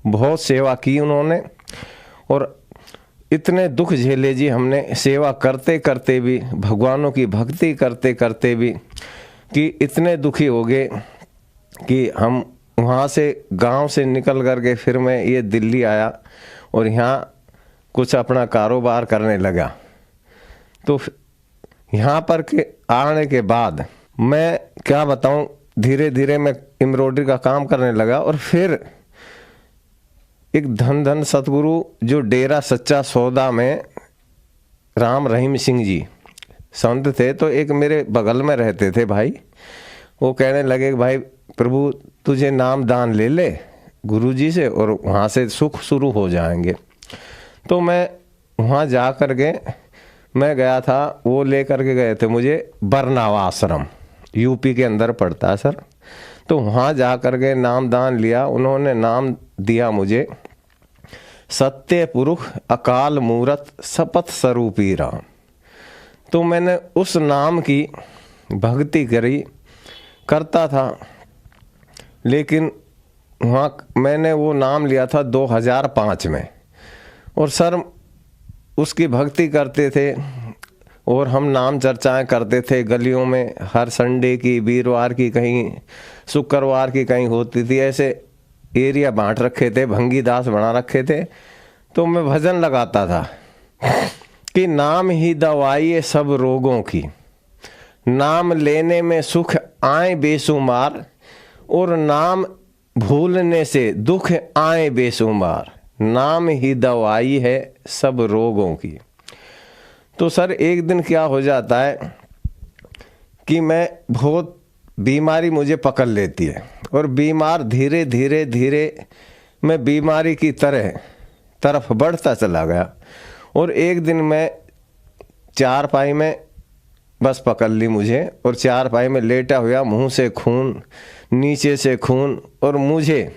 बहुत सेवा की उन्होंने, और इतने दुख झेले जी हमने सेवा करते करते भी, भगवानों की भक्ति करते करते भी, कि इतने दुखी हो गए कि हम वहाँ से गांव से निकल कर के फिर मैं ये दिल्ली आया और यहाँ कुछ अपना कारोबार करने लगा। तो यहाँ पर के आने के बाद मैं क्या बताऊँ, धीरे धीरे मैं एम्ब्रॉयडरी का काम करने लगा। और फिर एक धन धन सतगुरु जो डेरा सच्चा सौदा में राम रहीम सिंह जी संत थे, तो एक मेरे बगल में रहते थे भाई, वो कहने लगे कि भाई प्रभु तुझे नाम दान ले ले गुरु जी से और वहाँ से सुख शुरू हो जाएंगे। तो मैं वहाँ जा कर के मैं गया था, वो ले कर के गए थे मुझे बरनावा आश्रम, यूपी के अंदर पड़ता है सर। तो वहाँ जा कर के नाम दान लिया, उन्होंने नाम दिया मुझे सत्य पुरुष अकाल मूरत शपथ स्वरूपी राम। तो मैंने उस नाम की भक्ति करी, करता था, लेकिन वहाँ मैंने वो नाम लिया था 2005 में। और सर उसकी भक्ति करते थे और हम नाम चर्चाएं करते थे गलियों में, हर संडे की, वीरवार की, कहीं शुक्रवार की कहीं होती थी, ऐसे एरिया बांट रखे थे, भंगीदास बना रखे थे। तो मैं भजन लगाता था कि नाम ही दवाई है सब रोगों की, नाम लेने में सुख आए बेशुमार, और नाम भूलने से दुख आए बेशुमार, नाम ही दवाई है सब रोगों की। तो सर एक दिन क्या हो जाता है कि मैं बहुत बीमारी मुझे पकड़ लेती है, और बीमार धीरे धीरे धीरे मैं बीमारी की तरफ बढ़ता चला गया। और एक दिन मैं चारपाई में बस पकड़ ली मुझे, और चारपाई में लेटा हुआ, मुंह से खून, नीचे से खून, और मुझे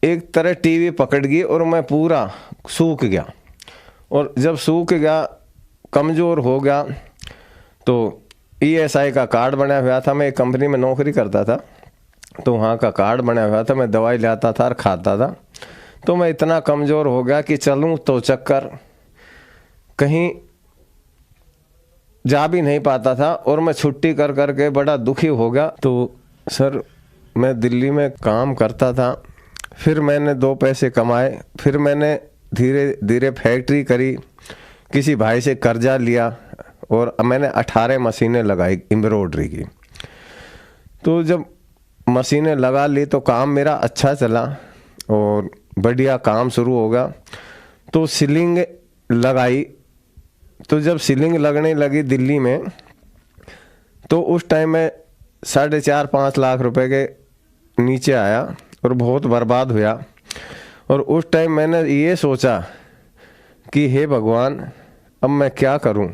एक तरह टीवी पकड़ गई और मैं पूरा सूख गया। और जब सूख गया, कमज़ोर हो गया, तो ESI का कार्ड बना हुआ था, मैं एक कंपनी में नौकरी करता था, तो वहाँ का कार्ड बना हुआ था, मैं दवाई लाता था और खाता था। तो मैं इतना कमज़ोर हो गया कि चलूँ तो चक्कर, कहीं जा भी नहीं पाता था, और मैं छुट्टी कर कर के बड़ा दुखी हो गया। तो सर मैं दिल्ली में काम करता था, फिर मैंने 2 पैसे कमाए, फिर मैंने धीरे धीरे फैक्ट्री करी, किसी भाई से कर्जा लिया, और मैंने 18 मशीनें लगाई एम्ब्रॉयडरी की। तो जब मशीनें लगा ली तो काम मेरा अच्छा चला और बढ़िया काम शुरू हो गया। तो सीलिंग लगाई, तो जब सीलिंग लगने लगी दिल्ली में, तो उस टाइम में 4.5-5 लाख रुपए के नीचे आया और बहुत बर्बाद हुआ। और उस टाइम मैंने ये सोचा कि हे भगवान, अब मैं क्या करूं।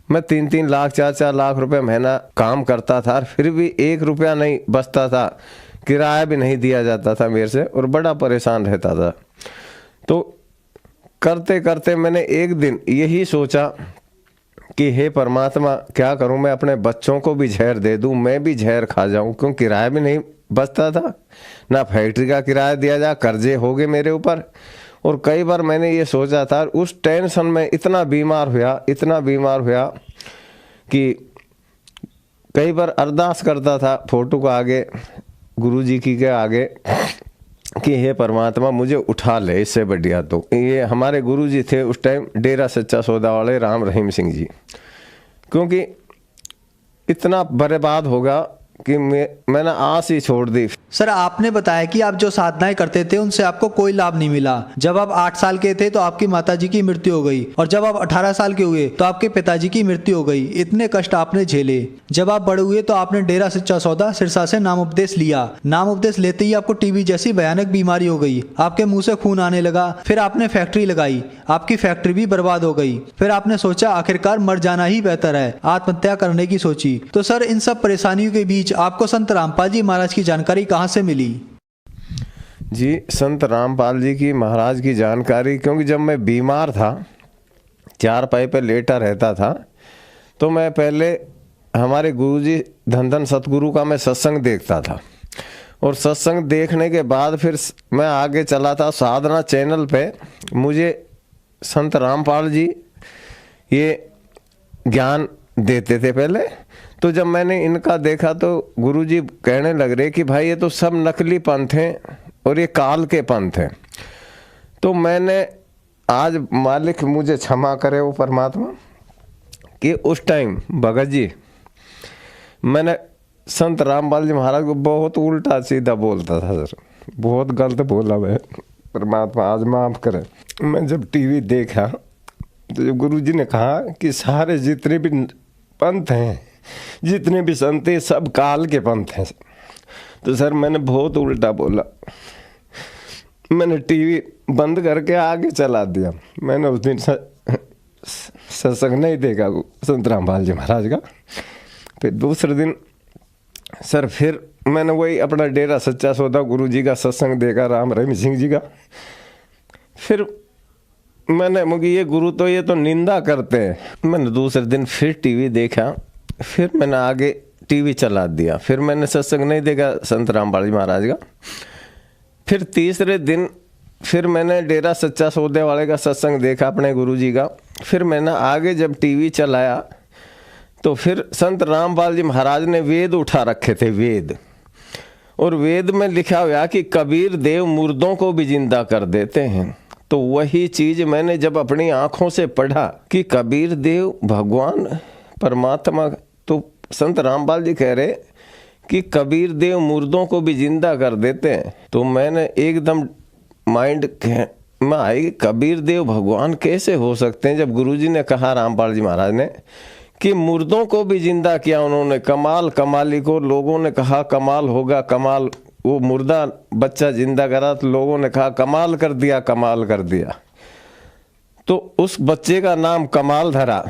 मैं 3-3 लाख 4-4 लाख रुपए महीना काम करता था, फिर भी 1 रुपया नहीं बचता था, किराया भी नहीं दिया जाता था मेरे से, और बड़ा परेशान रहता था। तो करते करते मैंने एक दिन यही सोचा कि हे परमात्मा, क्या करूं, मैं अपने बच्चों को भी जहर दे दूं, मैं भी जहर खा जाऊं, क्योंकि किराया भी नहीं बचता था, ना फैक्ट्री का किराया दिया जा, कर्जे हो गए मेरे ऊपर। और कई बार मैंने ये सोचा था, उस टेंशन में इतना बीमार हुआ कि कई बार अरदास करता था फोटो को आगे, गुरु जी की के आगे, कि हे परमात्मा मुझे उठा ले इससे बढ़िया। तो ये हमारे गुरु जी थे उस टाइम, डेरा सच्चा सौदा वाले राम रहीम सिंह जी, क्योंकि इतना बर्बाद होगा कि मैंने आस ही छोड़ दी। सर आपने बताया कि आप जो साधनाएं करते थे उनसे आपको कोई लाभ नहीं मिला। जब आप 8 साल के थे तो आपकी माताजी की मृत्यु हो गई, और जब आप 18 साल के हुए तो आपके पिताजी की मृत्यु हो गई। इतने कष्ट आपने झेले। जब आप बड़े हुए तो आपने डेरा सच्चा सौदा सिरसा से नाम उपदेश लिया। नाम उपदेश लेते ही आपको टीबी जैसी भयानक बीमारी हो गई, आपके मुंह से खून आने लगा। फिर आपने फैक्ट्री लगाई, आपकी फैक्ट्री भी बर्बाद हो गई। फिर आपने सोचा आखिरकार मर जाना ही बेहतर है, आत्महत्या करने की सोची। तो सर इन सब परेशानियों के बीच आपको संत रामपाल जी महाराज की जानकारी कहाँ से मिली? जी, संत रामपाल जी की महाराज की जानकारी, क्योंकि जब मैं बीमार था, चारपाई पर लेटा रहता था, तो मैं पहले हमारे गुरुजी धन धन सतगुरु का मैं सत्संग देखता था। और सत्संग देखने के बाद फिर मैं आगे चला था साधना चैनल पे। मुझे संत रामपाल जी ये ज्ञान देते थे पहले। तो जब मैंने इनका देखा तो गुरुजी कहने लग रहे कि भाई ये तो सब नकली पंथ हैं और ये काल के पंथ हैं। तो मैंने आज, मालिक मुझे क्षमा करे वो परमात्मा, कि उस टाइम भगत जी मैंने संत रामपाल जी महाराज को बहुत उल्टा सीधा बोलता था सर, बहुत गलत बोला मैं, परमात्मा आज माफ करे। मैं जब टीवी देखा तो जब गुरुजी ने कहा कि सारे जितने भी पंथ हैं, जितने भी संत हैं, सब काल के पंथ हैं, तो सर मैंने बहुत उल्टा बोला। मैंने टीवी बंद करके आगे चला दिया। मैंने उस दिन सत्संग नहीं देखा संत रामपाल जी महाराज का। फिर दूसरे दिन सर फिर मैंने वही अपना डेरा सच्चा सौदा गुरुजी का सत्संग देखा, राम रहीम सिंह जी का। फिर मैंने मुझे ये गुरु तो ये तो निंदा करते हैं। मैंने दूसरे दिन फिर टीवी देखा, फिर मैंने आगे टीवी चला दिया। फिर मैंने सत्संग नहीं देखा संत रामपाल जी महाराज का। फिर तीसरे दिन फिर मैंने डेरा सच्चा सौदे वाले का सत्संग देखा अपने गुरुजी का। फिर मैंने आगे जब टीवी चलाया तो फिर संत रामपाल जी महाराज ने वेद उठा रखे थे, वेद, और वेद में लिखा हुआ कि कबीर देव मुर्दों को भी जिंदा कर देते हैं। तो वही चीज मैंने जब अपनी आंखों से पढ़ा कि कबीर देव भगवान परमात्मा, तो संत रामपाल जी कह रहे कि कबीर देव मुर्दों को भी जिंदा कर देते हैं। तो मैंने एकदम माइंड में आई, कबीर देव भगवान कैसे हो सकते हैं, जब गुरुजी ने कहा रामपाल जी महाराज ने कि मुर्दों को भी जिंदा किया उन्होंने। कमाल कमाली को लोगों ने कहा कमाल होगा, कमाल, वो मुर्दा बच्चा जिंदा करा तो लोगों ने कहा कमाल कर दिया, कमाल कर दिया। तो उस बच्चे का नाम कमाल धरा,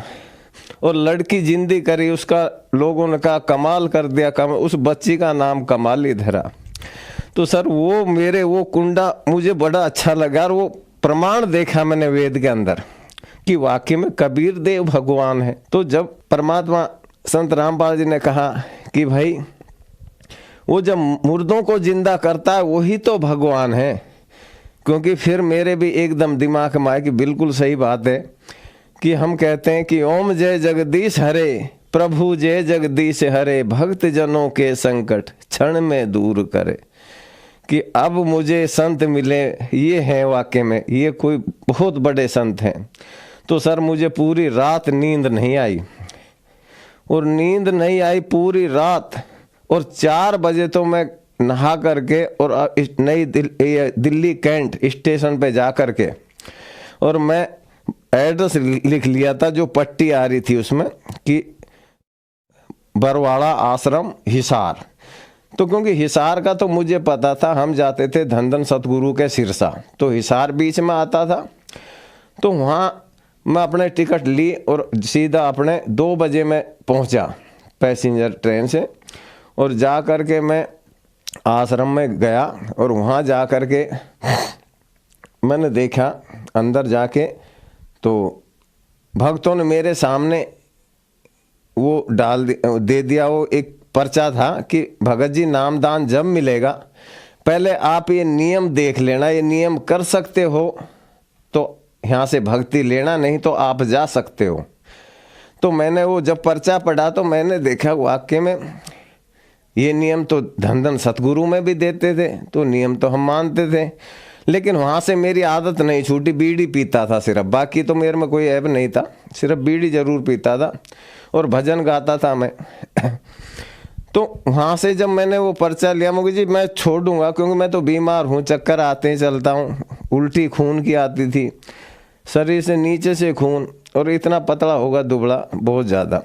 और लड़की जिंदी करी, उसका लोगों ने कहा कमाल कर दिया, उस बच्ची का नाम कमाली धरा। तो सर वो मेरे वो कुंडा मुझे बड़ा अच्छा लगा, और वो प्रमाण देखा मैंने वेद के अंदर कि वाकई में कबीर देव भगवान है। तो जब परमात्मा संत रामपाल जी ने कहा कि भाई वो जब मुर्दों को जिंदा करता है वही तो भगवान है, क्योंकि फिर मेरे भी एकदम दिमाग में आया कि बिल्कुल सही बात है कि हम कहते हैं कि ओम जय जगदीश हरे, प्रभु जय जगदीश हरे, भक्त जनों के संकट क्षण में दूर करे। कि अब मुझे संत मिले, ये हैं वाकई में, ये कोई बहुत बड़े संत हैं। तो सर मुझे पूरी रात नींद नहीं आई, और नींद नहीं आई पूरी रात। और 4 बजे तो मैं नहा करके और नई दिल्ली कैंट स्टेशन पे जा करके, और मैं एड्रेस लिख लिया था जो पट्टी आ रही थी उसमें कि बरवाड़ा आश्रम हिसार। तो क्योंकि हिसार का तो मुझे पता था, हम जाते थे धन सतगुरु के सिरसा, तो हिसार बीच में आता था। तो वहाँ मैं अपने टिकट ली और सीधा अपने 2 बजे में पहुँचा पैसेंजर ट्रेन से, और जा कर के मैं आश्रम में गया। और वहाँ जा कर के मैंने देखा अंदर जाके, तो भक्तों ने मेरे सामने वो दे दिया, वो एक पर्चा था कि भगत जी नामदान जब मिलेगा पहले आप ये नियम देख लेना, ये नियम कर सकते हो तो यहाँ से भक्ति लेना, नहीं तो आप जा सकते हो। तो मैंने वो जब पर्चा पढ़ा तो मैंने देखा वाकई में ये नियम तो धन सतगुरु में भी देते थे, तो नियम तो हम मानते थे। लेकिन वहाँ से मेरी आदत नहीं छूटी, बीड़ी पीता था सिर्फ, बाकी तो मेरे में कोई ऐब नहीं था, सिर्फ बीड़ी जरूर पीता था और भजन गाता था मैं। तो वहाँ से जब मैंने वो पर्चा लिया, मुझे जी मैं छोड़ दूंगा क्योंकि मैं तो बीमार हूँ, चक्कर आते ही चलता हूँ, उल्टी खून की आती थी, शरीर से नीचे से खून, और इतना पतला होगा दुबला बहुत ज़्यादा।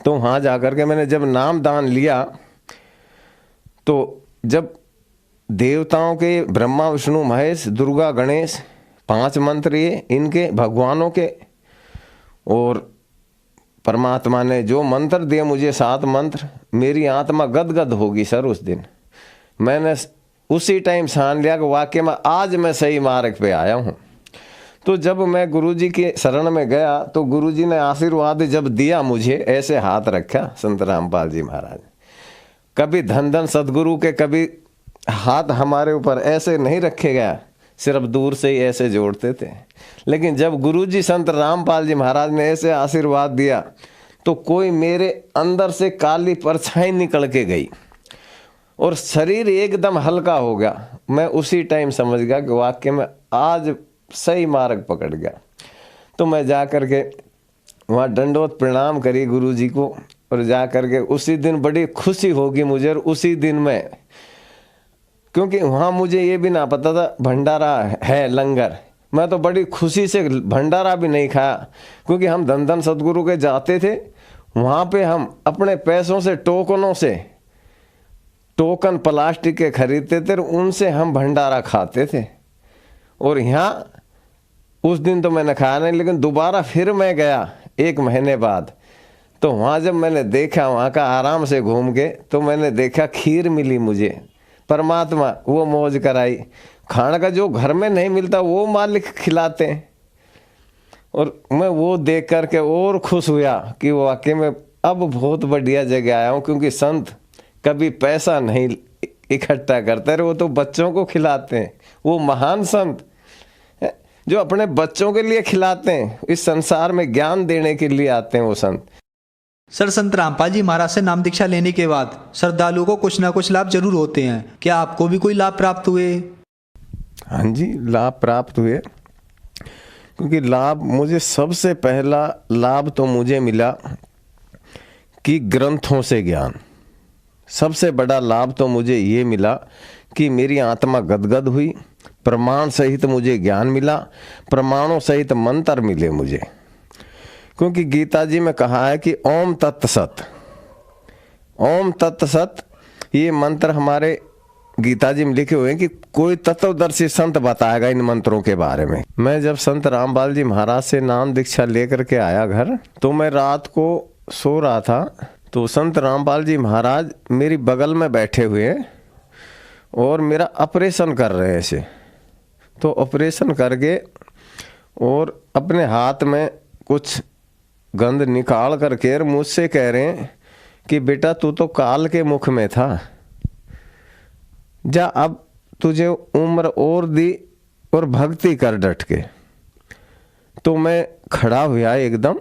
तो वहाँ जा कर के मैंने जब नाम दान लिया, तो जब देवताओं के ब्रह्मा विष्णु महेश दुर्गा गणेश 5 मंत्र ये इनके भगवानों के, और परमात्मा ने जो मंत्र दिए मुझे 7 मंत्र, मेरी आत्मा गदगद होगी सर उस दिन। मैंने उसी टाइम ठान लिया कि वाकई में आज मैं सही मार्ग पे आया हूँ। तो जब मैं गुरुजी के शरण में गया तो गुरुजी ने आशीर्वाद जब दिया मुझे, ऐसे हाथ रखा संत रामपाल जी महाराज, कभी धन सतगुरु के, कभी हाथ हमारे ऊपर ऐसे नहीं रखे गया, सिर्फ दूर से ही ऐसे जोड़ते थे। लेकिन जब गुरुजी संत रामपाल जी महाराज ने ऐसे आशीर्वाद दिया तो कोई मेरे अंदर से काली परछाई निकल के गई और शरीर एकदम हल्का हो गया। मैं उसी टाइम समझ गया कि वाकई में आज सही मार्ग पकड़ गया। तो मैं जा कर के वहाँ दंडोत प्रणाम करी गुरुजी को और जा कर के उसी दिन बड़ी खुशी होगी मुझे। और उसी दिन में, क्योंकि वहाँ मुझे ये भी ना पता था भंडारा है, लंगर, मैं तो बड़ी खुशी से भंडारा भी नहीं खाया, क्योंकि हम धन धन सतगुरु के जाते थे। वहाँ पे हम अपने पैसों से टोकनों से टोकन प्लास्टिक के खरीदते थे और उनसे हम भंडारा खाते थे। और यहाँ उस दिन तो मैंने खाया नहीं, लेकिन दोबारा फिर मैं गया 1 महीने बाद। तो वहाँ जब मैंने देखा वहाँ का आराम से घूम के, तो मैंने देखा खीर मिली मुझे, परमात्मा वो मौज कराई। खाने का जो घर में नहीं मिलता वो मालिक खिलाते हैं। और मैं वो देख कर के और खुश हुआ कि वाकई में अब बहुत बढ़िया जगह आया हूँ, क्योंकि संत कभी पैसा नहीं इकट्ठा करते, वो तो बच्चों को खिलाते हैं। वो महान संत जो अपने बच्चों के लिए खिलाते हैं, इस संसार में ज्ञान देने के लिए आते हैं वो संत। सर, संत रामपाल जी महाराज से नाम दीक्षा लेने के बाद श्रद्धालुओं को कुछ ना कुछ लाभ जरूर होते हैं। क्या आपको भी कोई लाभ प्राप्त हुए? हाँ जी, लाभ प्राप्त हुए। क्योंकि लाभ, मुझे सबसे पहला लाभ तो मुझे मिला कि ग्रंथों से ज्ञान। सबसे बड़ा लाभ तो मुझे ये मिला कि मेरी आत्मा गदगद हुई, प्रमाण सहित मुझे ज्ञान मिला, प्रमाणों सहित मंत्र मिले मुझे। क्योंकि गीता जी में कहा है कि ओम तत् सत, ओम तत् सत, ये मंत्र हमारे गीता जी में लिखे हुए हैं कि कोई तत्वदर्शी संत बताएगा इन मंत्रों के बारे में। मैं जब संत रामपाल जी महाराज से नाम दीक्षा लेकर के आया घर, तो मैं रात को सो रहा था, तो संत रामपाल जी महाराज मेरी बगल में बैठे हुए और मेरा ऑपरेशन कर रहे हैं ऐसे। तो ऑपरेशन करके और अपने हाथ में कुछ गंध निकाल करके मुझसे कह रहे हैं कि बेटा तू तो काल के मुख में था, जा अब तुझे उम्र और दी और भक्ति कर डट के। तो मैं खड़ा हुआ एकदम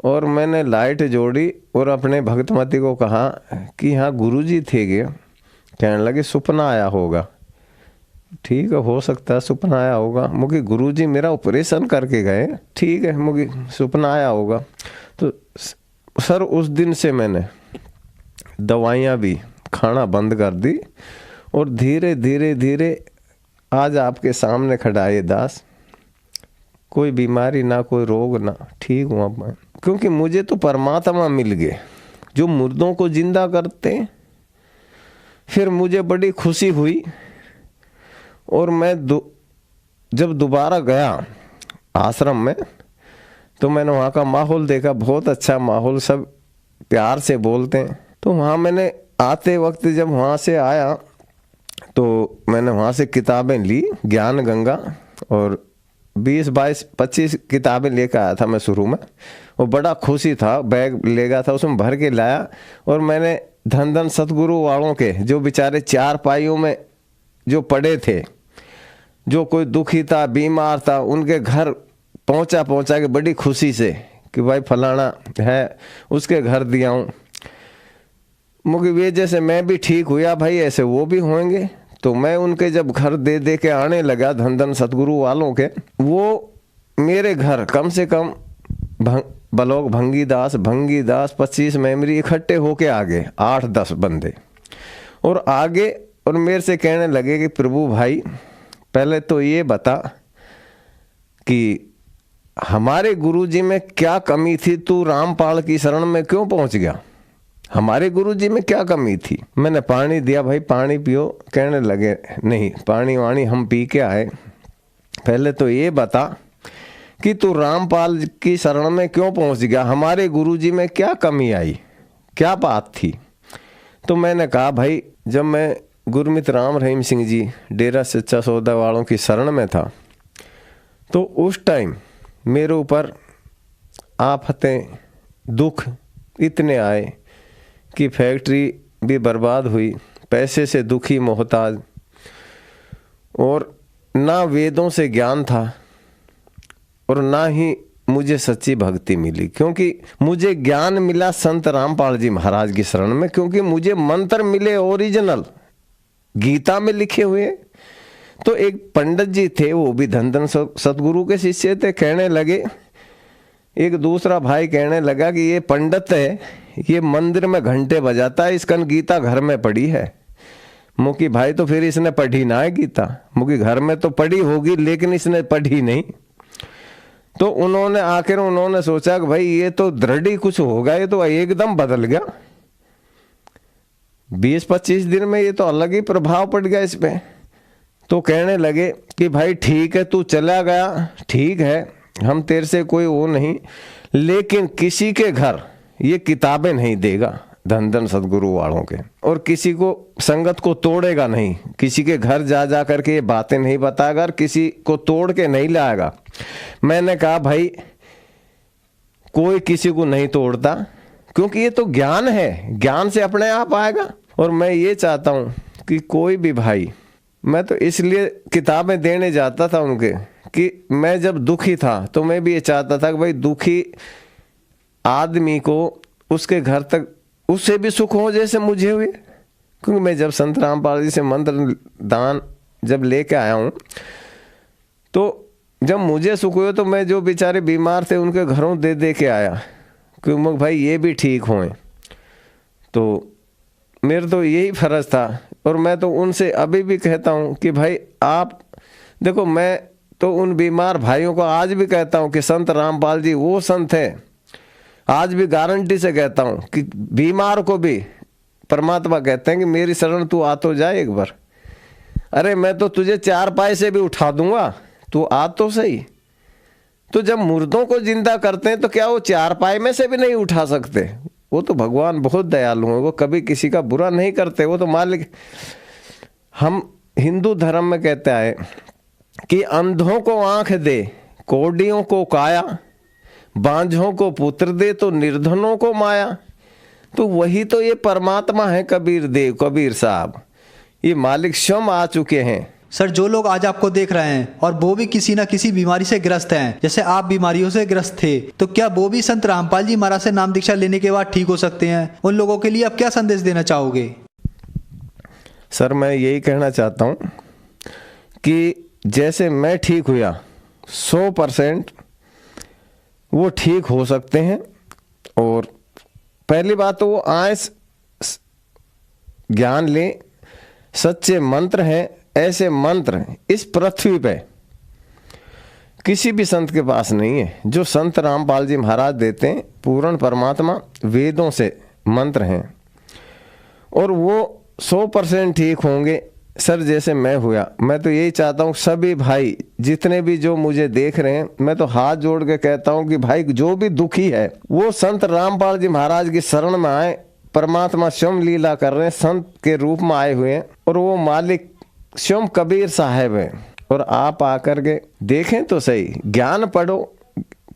और मैंने लाइट जोड़ी और अपने भक्तमती को कहा कि हाँ गुरुजी थे क्या? कहने लगे सपना आया होगा। ठीक है, हो सकता है सपना आया होगा, मुझे गुरुजी मेरा ऑपरेशन करके गए, ठीक है मुझे सपना आया होगा। तो सर उस दिन से मैंने दवाइयाँ भी खाना बंद कर दी और धीरे धीरे धीरे आज आपके सामने खड़ा है दास। कोई बीमारी ना, कोई रोग ना, ठीक हुआ मैं। क्योंकि मुझे तो परमात्मा मिल गए जो मुर्दों को जिंदा करते हैं। फिर मुझे बड़ी खुशी हुई और मैं जब दोबारा गया आश्रम में, तो मैंने वहाँ का माहौल देखा, बहुत अच्छा माहौल, सब प्यार से बोलते हैं। तो वहाँ मैंने आते वक्त जब वहाँ से आया तो मैंने वहाँ से किताबें ली, ज्ञान गंगा, और 20, 22, 25 किताबें लेकर आया था मैं शुरू में। वो बड़ा खुशी था, बैग ले गया था, उसमें भर के लाया। और मैंने धन धन सतगुरु वालों के जो बेचारे 4 पाइयों में जो पड़े थे, जो कोई दुखी था, बीमार था, उनके घर पहुंचा के बड़ी खुशी से कि भाई फलाना है, उसके घर दिया हूँ। मुझे वे जैसे मैं भी ठीक हुआ भाई ऐसे वो भी होंगे। तो मैं उनके जब घर दे दे के आने लगा धन धन सतगुरु वालों के, वो मेरे घर कम से कम बलोक भंगी दास 25 मेमरी इकट्ठे होके आगे 8-10 बंदे और आगे, और मेरे से कहने लगे कि प्रभु भाई पहले तो ये बता कि हमारे गुरुजी में क्या कमी थी, तू रामपाल की शरण में क्यों पहुंच गया? हमारे गुरुजी में क्या कमी थी? मैंने पानी दिया, भाई पानी पियो। कहने लगे नहीं, पानी वाणी हम पी के आए, पहले तो ये बता कि तू रामपाल की शरण में क्यों पहुंच गया? हमारे गुरुजी में क्या कमी आई, क्या बात थी? तो मैंने कहा भाई जब मैं गुरमित राम रहीम सिंह जी डेरा सच्चा सौदा वालों की शरण में था, तो उस टाइम मेरे ऊपर आफतें, दुख इतने आए कि फैक्ट्री भी बर्बाद हुई, पैसे से दुखी मोहताज, और ना वेदों से ज्ञान था और ना ही मुझे सच्ची भक्ति मिली, क्योंकि मुझे ज्ञान मिला संत रामपाल जी महाराज की शरण में, क्योंकि मुझे मंत्र मिले ओरिजिनल गीता में लिखे हुए। तो एक पंडित जी थे, वो भी धन धन सतगुरु के शिष्य थे, कहने लगे, एक दूसरा भाई कहने लगा कि ये पंडित है, ये मंदिर में घंटे बजाता है, इसका गीता घर में पड़ी है। मुकी भाई तो फिर इसने पढ़ी ना है गीता, मुकी घर में तो पढ़ी होगी लेकिन इसने पढ़ी नहीं। तो उन्होंने आखिर उन्होंने सोचा कि भाई ये तो दृढ़ ही कुछ होगा, ये तो एकदम बदल गया, 20-25 दिन में ये तो अलग ही प्रभाव पड़ गया इस पे। तो कहने लगे कि भाई ठीक है, तू चला गया, ठीक है, हम तेरे से कोई वो नहीं, लेकिन किसी के घर ये किताबें नहीं देगा धन धन सदगुरु वालों के, और किसी को संगत को तोड़ेगा नहीं, किसी के घर जा जा करके ये बातें नहीं बताएगा, और किसी को तोड़ के नहीं लाएगा। मैंने कहा भाई कोई किसी को नहीं तोड़ता, क्योंकि ये तो ज्ञान है, ज्ञान से अपने आप आएगा। और मैं ये चाहता हूँ कि कोई भी भाई, मैं तो इसलिए किताबें देने जाता था उनके, कि मैं जब दुखी था तो मैं भी ये चाहता था कि भाई दुखी आदमी को उसके घर तक उससे भी सुख हो जैसे मुझे हुए। क्योंकि मैं जब संत रामपाल जी से मंत्र दान जब लेके आया हूँ, तो जब मुझे सुख हुए तो मैं जो बेचारे बीमार थे उनके घरों दे दे के आया, क्योंकि भाई ये भी ठीक हों। तो मेरा तो यही फर्ज था, और मैं तो उनसे अभी भी कहता हूँ कि भाई आप देखो, मैं तो उन बीमार भाइयों को आज भी कहता हूँ कि संत रामपाल जी वो संत हैं, आज भी गारंटी से कहता हूँ कि बीमार को भी परमात्मा कहते हैं कि मेरी शरण तू आ तो जाए एक बार, अरे मैं तो तुझे 4 पाए से भी उठा दूंगा, तू आ तो सही। तो जब मुर्दों को जिंदा करते हैं तो क्या वो 4 पाए में से भी नहीं उठा सकते? वो तो भगवान बहुत दयालु हैं, वो कभी किसी का बुरा नहीं करते, वो तो मालिक। हम हिंदू धर्म में कहते हैं कि अंधों को आंख दे, कोढ़ियों को काया, बांझों को पुत्र दे तो निर्धनों को माया। तो वही तो ये परमात्मा है कबीर देव, कबीर साहब, ये मालिक स्वयं आ चुके हैं। सर, जो लोग आज आपको देख रहे हैं और वो भी किसी न किसी बीमारी से ग्रस्त हैं, जैसे आप बीमारियों से ग्रस्त थे, तो क्या वो भी संत रामपाल जी महाराज से नाम दीक्षा लेने के बाद ठीक हो सकते हैं? उन लोगों के लिए आप क्या संदेश देना चाहोगे? सर, मैं यही कहना चाहता हूँ कि जैसे मैं ठीक हुआ 100% वो ठीक हो सकते हैं। और पहली बात तो वो आए ज्ञान लें, सच्चे मंत्र हैं, ऐसे मंत्र इस पृथ्वी पे किसी भी संत के पास नहीं है जो संत रामपाल जी महाराज देते हैं। पूर्ण परमात्मा वेदों से मंत्र हैं और वो 100% ठीक होंगे। सर, जैसे मैं हुआ, मैं तो यही चाहता हूँ सभी भाई जितने भी जो मुझे देख रहे हैं, मैं तो हाथ जोड़ के कहता हूँ कि भाई जो भी दुखी है वो संत रामपाल जी महाराज की शरण में आए। परमात्मा स्वयं लीला कर रहे हैं, संत के रूप में आए हुए हैं, और वो मालिक स्वयं कबीर साहब है। और आप आकर के देखें तो सही, ज्ञान पढ़ो,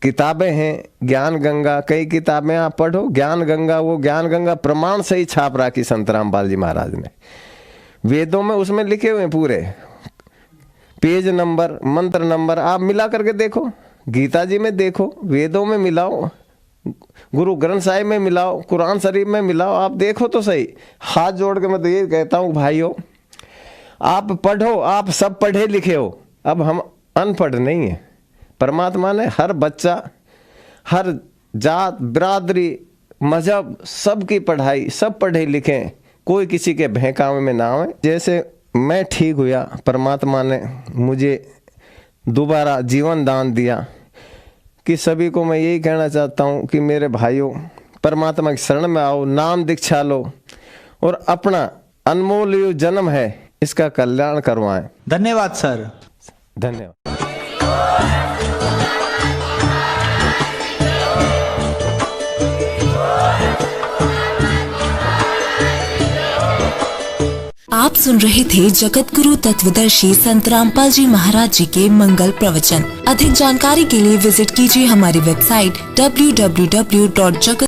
किताबें हैं ज्ञान गंगा, कई किताबें आप पढ़ो ज्ञान गंगा, वो ज्ञान गंगा प्रमाण सही छाप रखी संत रामपाल जी महाराज ने, वेदों में उसमें लिखे हुए पूरे पेज नंबर, मंत्र नंबर आप मिला करके देखो, गीता जी में देखो, वेदों में मिलाओ, गुरु ग्रंथ साहिब में मिलाओ, कुरान शरीफ में मिलाओ, आप देखो तो सही। हाथ जोड़ के मैं तो ये कहता हूँ भाइयों, आप पढ़ो, आप सब पढ़े लिखे हो, अब हम अनपढ़ नहीं है। परमात्मा ने हर बच्चा, हर जात, बिरादरी, मजहब, सबकी पढ़ाई, सब पढ़े लिखे, कोई किसी के बहकावे में ना आए। जैसे मैं ठीक हुआ, परमात्मा ने मुझे दोबारा जीवन दान दिया, कि सभी को मैं यही कहना चाहता हूँ कि मेरे भाइयों परमात्मा की शरण में आओ, नाम दीक्षा लो और अपना अनमोल जो जन्म है इसका कल्याण करवाएं। धन्यवाद सर। धन्यवाद। आप सुन रहे थे जगत गुरु तत्वदर्शी संत रामपाल जी महाराज जी के मंगल प्रवचन। अधिक जानकारी के लिए विजिट कीजिए हमारी वेबसाइट www.jagat